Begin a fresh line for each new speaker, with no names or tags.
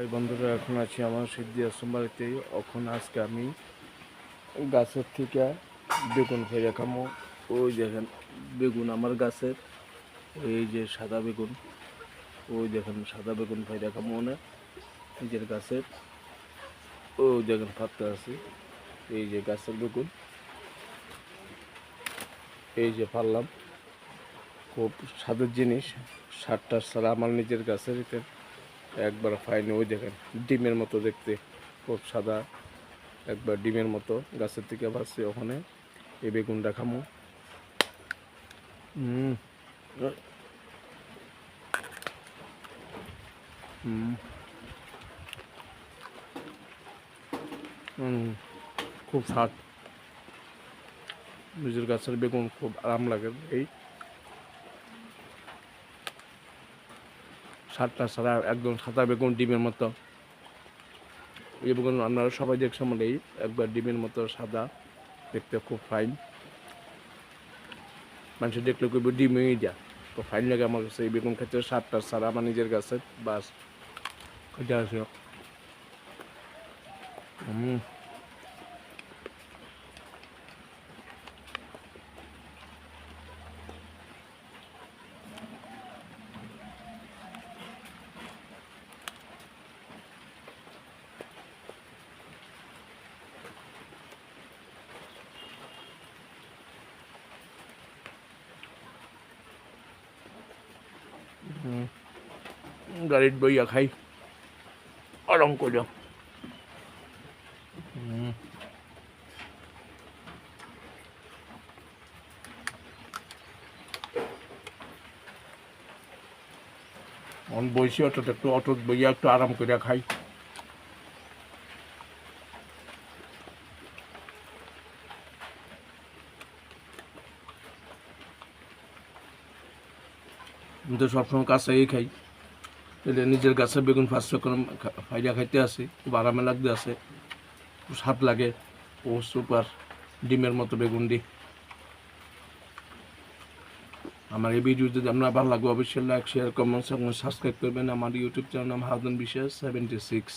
এই বন্ধুরা এখন আছি আমার সিদ্ধি আশ্রম বাড়িতেই। এখন আজকে আমি গাছের থেকে বেগুন ফেলে খামো। ওই দেখেন বেগুন আমার গাছের, এই যে সাদা বেগুন, ওই দেখেন সাদা বেগুন ফেলে খামো না নিজের গাছের। ওই দেখেন পাতা আছে, এই যে গাছের বেগুন, এই যে পারলাম। খুব স্বাদের জিনিস, সারটা ছাড়া আমার নিজের গাছের একবার ফাইনি। ওই দেখেন ডিমের মতো দেখতে, খুব সাদা, একবার ডিমের মতো গাছের থেকে ভাসছে। ওখানে এই বেগুনটা খামো। হুম হুম হুম খুব স্বাদ। নিজের গাছের বেগুন খুব আরাম লাগে। এই স্বাদটা ছাড়া একদম সাদা বেগুন ডিমের মতো। এই বেগুন আপনারা সবাই দেখছেন মানে এই একবার ডিমের মতো সাদা দেখতে, খুব ফাইন। মানুষ দেখলে খুব ডিমই যা, তো ফাইন লাগে আমার কাছে এই বেগুন খেতে। স্বাদটা ছাড়া আমার নিজের গাছের বাস এটা আছে। হুম হুম গাড়ির বইয়া খাই আরাম করে। হুম বইছি অটোতে, একটু অটো বইয়া একটু আরাম করে খাই। আমি তো সবসময় কাছেই খাই, তাহলে নিজের গাছের বেগুন ফার্স্ট করে ফাইডা খাইতে আসে, খুব আরামে লাগতে আছে, খুব স্বাদ লাগে। ও সুপার, ডিমের মতো বেগুন দি। আমার এই ভিডিও যদি আপনার ভালো লাগবে অবশ্যই লাইক, শেয়ার, কমেন্ট এবং সাবস্ক্রাইব করবেন। আমার ইউটিউব চ্যানেল নাম হাউদন বিশ্বাস 76।